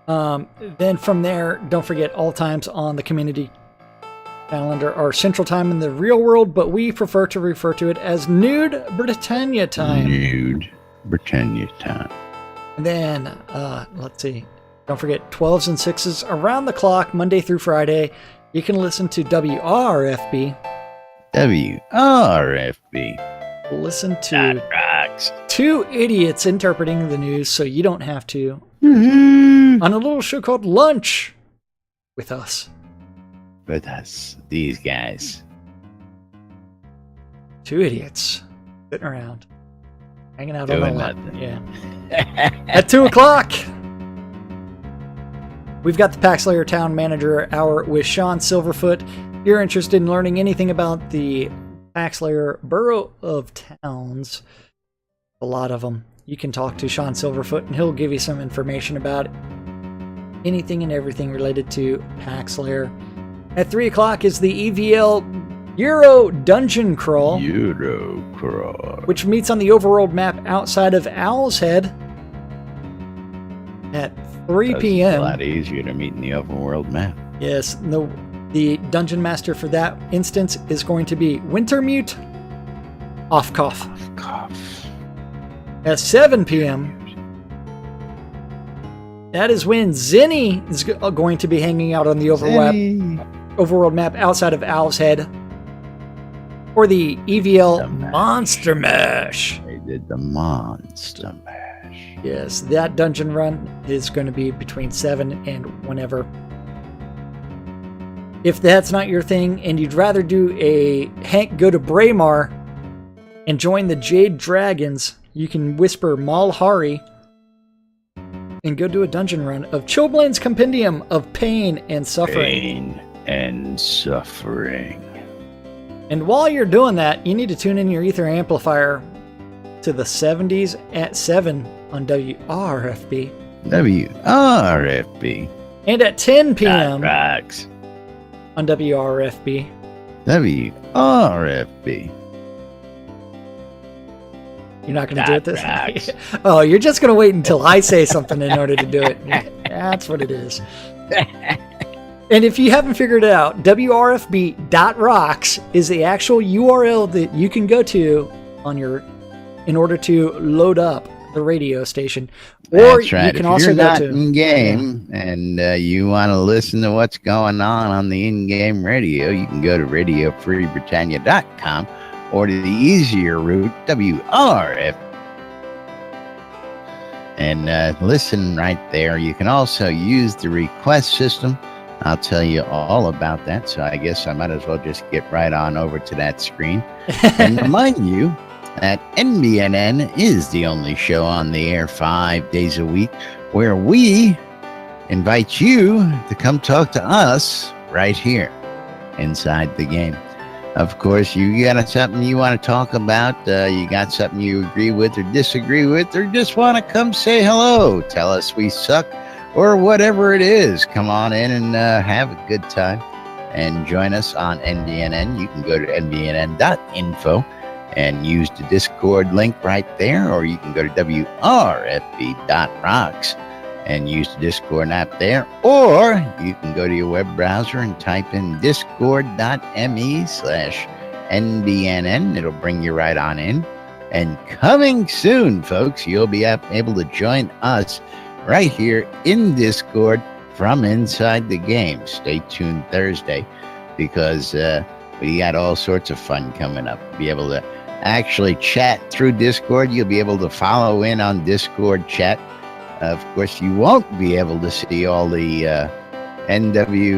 Then from there, don't forget, all times on the community calendar are Central Time in the real world, but we prefer to refer to it as Nude Britannia Time. Nude Britannia Time. And then, let's see. Don't forget, 12s and 6s around the clock, Monday through Friday. You can listen to WRFB. WRFB. Listen to That rocks. two idiots interpreting the news so you don't have to. Mm-hmm. On a little show called Lunch with us. With us, these guys. Two idiots sitting around, hanging out Doing on the lap. nothing. Yeah. At 2 o'clock, we've got the Paxlayer Town Manager Hour with Sean Silverfoot. If you're interested in learning anything about the Paxlayer Borough of Towns, a lot of them, you can talk to Sean Silverfoot and he'll give you some information about anything and everything related to Paxlayer. At 3 o'clock is the EVL Euro Dungeon Crawl. Which meets on the overworld map outside of Owl's Head at 3 p.m. It's a lot easier to meet in the overworld map. Yes, the Dungeon Master for that instance is going to be Wintermute Offcoff. At 7 p.m., that is when Zinni is going to be hanging out on the overworld map outside of Owl's Head for the EVL Monster Mash. They did the Monster Mash. Yes, that dungeon run is going to be between 7 and whenever. If that's not your thing and you'd rather do a Hank go to Braemar and join the Jade Dragons, you can whisper Malhari and go do a dungeon run of Chilblain's Compendium of Pain and Suffering. Pain and Suffering. And while you're doing that, you need to tune in your Ether amplifier to the 70s at 7 on WRFB. WRFB. And at 10 p.m. That rocks. on WRFB. WRFB. You're not going to do it this rocks. Oh, you're just going to wait until I say something in order to do it. That's what it is. And if you haven't figured it out, WRFB.rocks is the actual URL that you can go to in order to load up the radio station. Or That's right. you can if also you're go not to in game and you want to listen to what's going on the in-game radio, you can go to radiofreebritannia.com or to the easier route, WRF, and listen right there. You can also use the request system. I'll tell you all about that, so I guess I might as well just get right on over to that screen and remind you that NBNN is the only show on the air 5 days a week where we invite you to come talk to us right here inside the game. Of course, you got something you want to talk about, you got something you agree with or disagree with, or just want to come say hello, tell us we suck, or whatever it is. Come on in and have a good time and join us on NBNN. You can go to nbnn.info and use the Discord link right there, or you can go to wrfb.rocks and use the Discord app there, or you can go to your web browser and type in discord.me/NBNN. It'll bring you right on in. And coming soon, folks, you'll be able to join us right here in Discord from inside the game. Stay tuned Thursday, because we got all sorts of fun coming up. Be able to actually chat through Discord. You'll be able to follow in on Discord chat. Of course, you won't be able to see all the NSFW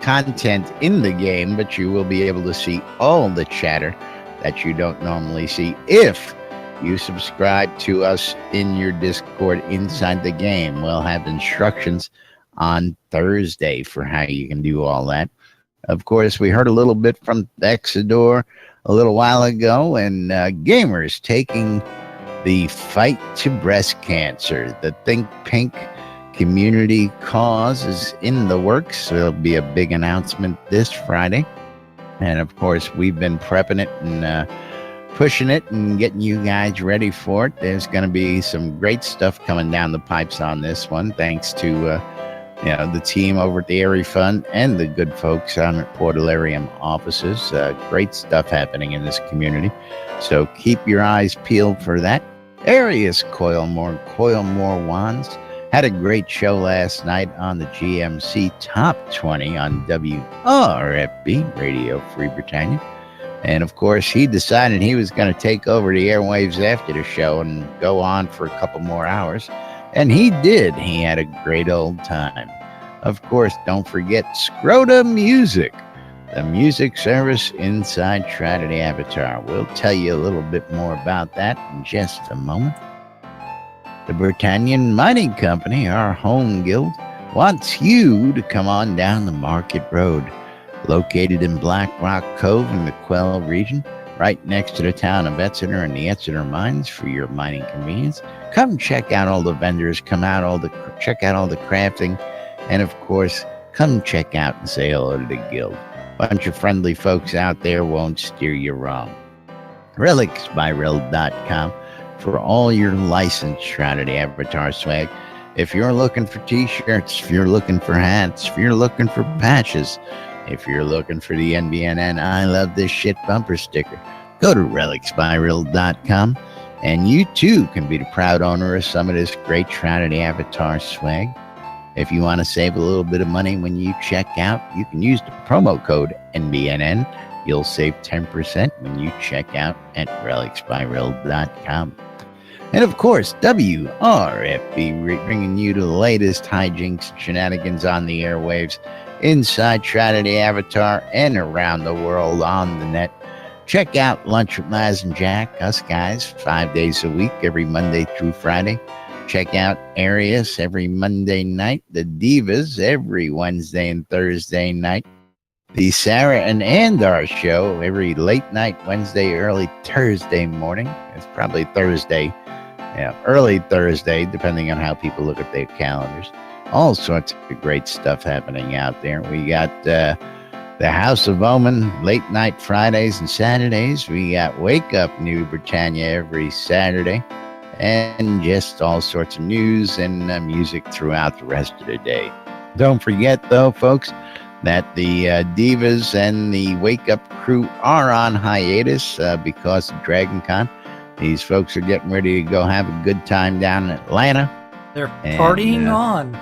content in the game, but you will be able to see all the chatter that you don't normally see if you subscribe to us in your Discord inside the game. We'll have instructions on Thursday for how you can do all that. Of course, we heard a little bit from Exodore a little while ago, and gamers taking the fight to breast cancer. The Think Pink community cause is in the works. There'll be a big announcement this Friday. And of course, we've been prepping it and pushing it and getting you guys ready for it. There's going to be some great stuff coming down the pipes on this one, thanks to the team over at the Airy Fund and the good folks on at Portalarium offices. Great stuff happening in this community. So keep your eyes peeled for that. Arius Coilmore Wands had a great show last night on the GMC Top 20 on WRFB, Radio Free Britannia. And of course, he decided he was going to take over the airwaves after the show and go on for a couple more hours. And he did. He had a great old time. Of course, don't forget Scroda Music, the music service inside Shroud the Avatar. We'll tell you a little bit more about that in just a moment. The Britannian Mining Company, our home guild, wants you to come on down the Market Road, located in Black Rock Cove in the Quell region, right next to the town of Exeter and the Exeter mines for your mining convenience. Come check out all the vendors, check out all the crafting, and of course, come check out and say hello to the guild. Bunch of friendly folks out there won't steer you wrong. Relicsbyrel.com for all your licensed Shroud the Avatar swag. If you're looking for t-shirts, if you're looking for hats, if you're looking for patches, if you're looking for the NBNN I Love This Shit bumper sticker, go to relicsbyrel.com, and you too can be the proud owner of some of this great Shroud the Avatar swag. If you want to save a little bit of money when you check out, you can use the promo code NBNN. You'll save 10% when you check out at relicsbyrel.com. And of course, WRFB bringing you the latest hijinks, shenanigans on the airwaves, inside Shroud the Avatar, and around the world on the net. Check out Lunch with Laz and Jack, us guys, 5 days a week, every Monday through Friday. Check out Arius every Monday night, the Divas every Wednesday and Thursday night. The Sarah and Andar show every late night Wednesday, early Thursday morning. It's probably Thursday. Yeah, early Thursday, depending on how people look at their calendars. All sorts of great stuff happening out there. We got the House of Omen late night Fridays and Saturdays. We got Wake Up New Britannia every Saturday. And just all sorts of news and music throughout the rest of the day. Don't forget, though, folks, that the Divas and the Wake Up crew are on hiatus because of Dragon Con. These folks are getting ready to go have a good time down in Atlanta. They're partying on.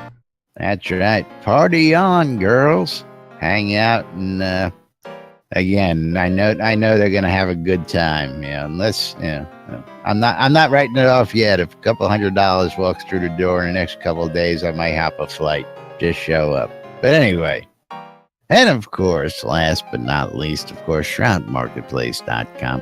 That's right. Party on, girls. Hang out and again, I know they're gonna have a good time. Unless I'm not writing it off yet. If a couple $100 walks through the door in the next couple of days, I might hop a flight. Just show up. But anyway. And of course, last but not least, of course, ShroudMarketplace.com.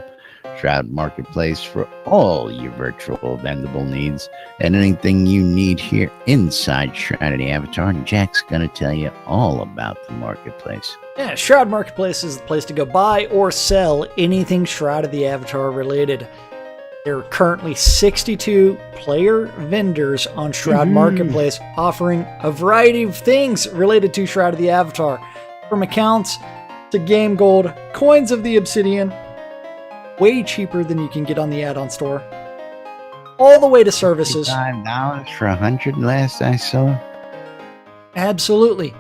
Shroud Marketplace for all your virtual vendable needs and anything you need here inside Shroud of the Avatar. And Jack's going to tell you all about the marketplace. Yeah, Shroud Marketplace is the place to go buy or sell anything Shroud of the Avatar related. There are currently 62 player vendors on Shroud Marketplace offering a variety of things related to Shroud of the Avatar. From accounts to game gold, coins of the obsidian, way cheaper than you can get on the add-on store, all the way to services. $5 for 100 last I saw. Absolutely.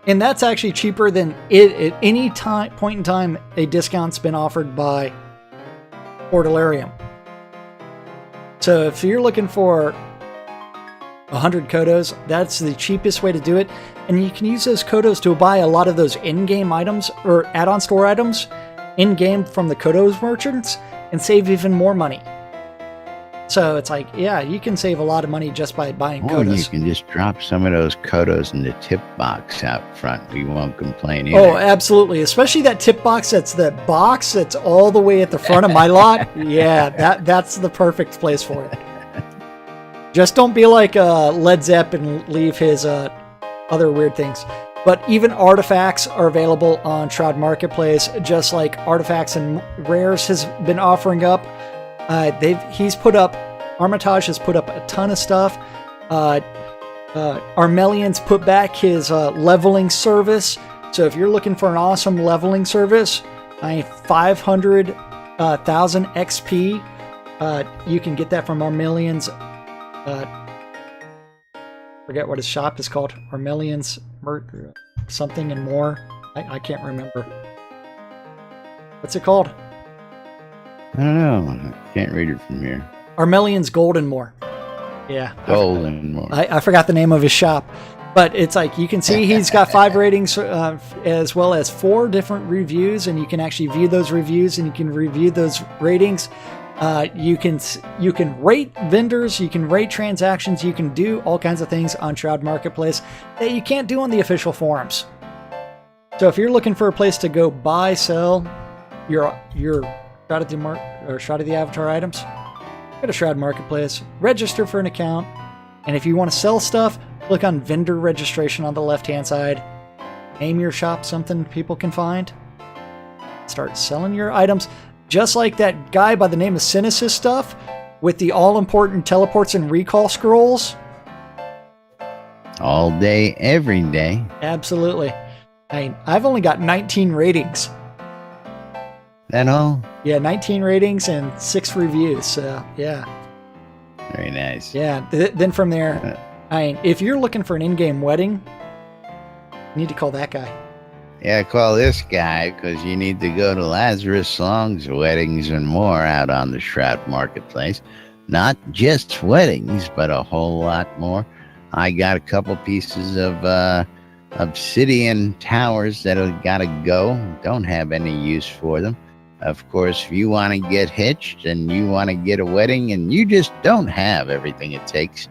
And that's actually cheaper than it at any point in time a discount's been offered by Portalarium. So if you're looking for 100 Kodos, that's the cheapest way to do it. And you can use those Kodos to buy a lot of those in-game items or add-on store items in-game from the Kodos merchants and save even more money. So it's like, yeah, you can save a lot of money just by buying Kodos. Or you can just drop some of those Kodos in the tip box out front. We won't complain either. Oh, absolutely. Especially that tip box. That's that box that's all the way at the front of my lot. Yeah, that's the perfect place for it. Just don't be like Led Zepp and leave his other weird things. But even artifacts are available on Shroud Marketplace, just like Artifacts and Rares has been offering up. Armitage has put up a ton of stuff. Armelian's put back his leveling service. So if you're looking for an awesome leveling service, 500,000 XP, you can get that from Armelian's. Forget what his shop is called. Armelian's something and more. I can't remember. What's it called? I don't know. I can't read it from here. Armelian's Gold and More. Yeah. Gold and More. I forgot the name of his shop. But it's like, you can see he's got 5 ratings as well as 4 different reviews, and you can actually view those reviews and you can review those ratings. You can rate vendors, you can rate transactions, you can do all kinds of things on Shroud Marketplace that you can't do on the official forums. So if you're looking for a place to go buy, sell your Shroud of the Avatar items, go to Shroud Marketplace, register for an account, and if you want to sell stuff, click on vendor registration on the left-hand side, name your shop something people can find, start selling your items. Just like that guy by the name of Synesis stuff with the all-important teleports and recall scrolls. All day, every day. Absolutely. I've only got 19 ratings. That all? Yeah, 19 ratings and 6 reviews. So, yeah. Very nice. Yeah. Then from there, if you're looking for an in-game wedding, you need to call that guy. Yeah, call this guy because you need to go to Lazarus Songs, Weddings, and More out on the Shroud Marketplace. Not just weddings, but a whole lot more. I got a couple pieces of obsidian towers that have got to go. Don't have any use for them. Of course, if you want to get hitched and you want to get a wedding and you just don't have everything it takes,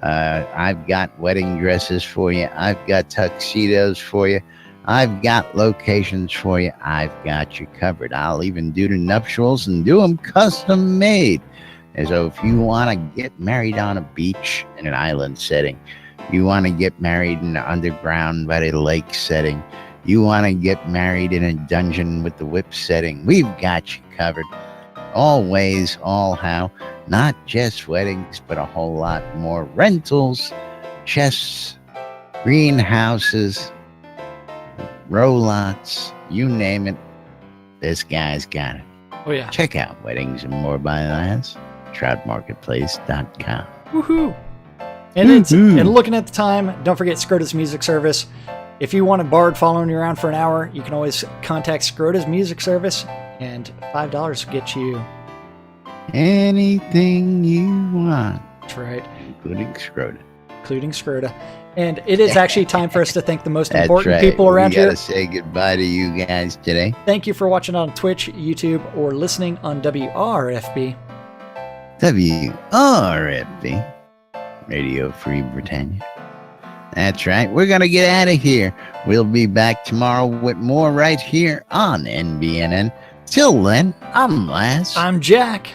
I've got wedding dresses for you. I've got tuxedos for you. I've got locations for you. I've got you covered. I'll even do the nuptials and do them custom made. And so if you want to get married on a beach in an island setting, you want to get married in an underground by the lake setting, You want to get married in a dungeon with the whip setting? We've got you covered. All ways, all how. Not just weddings, but a whole lot more. Rentals, chests, greenhouses, row-lots, you name it. This guy's got it. Oh, yeah. Check out Weddings and More by Laz, shroudmarketplace.com. Woohoo! And looking at the time, don't forget Scrota's music service. If you want a bard following you around for an hour, you can always contact Scrota's music service, and $5 will get you anything you want. That's right. Including Scrota. And it is actually time for us to thank the most That's important right. people around we here. gotta say goodbye to you guys today. Thank you for watching on Twitch, YouTube, or listening on WRFB. WRFB, Radio Free Britannia. That's right. We're going to get out of here. We'll be back tomorrow with more right here on NBNN. Till then, I'm Laz. I'm Jack.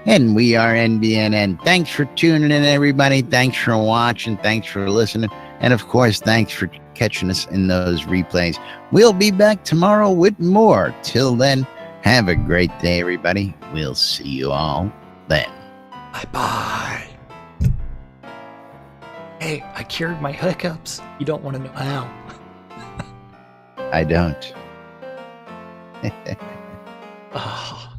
And we are NBNN. Thanks for tuning in, everybody. Thanks for watching. Thanks for listening. And, of course, thanks for catching us in those replays. We'll be back tomorrow with more. Till then, have a great day, everybody. We'll see you all then. Bye-bye. Hey, I cured my hiccups. You don't want to know how. I don't. Oh.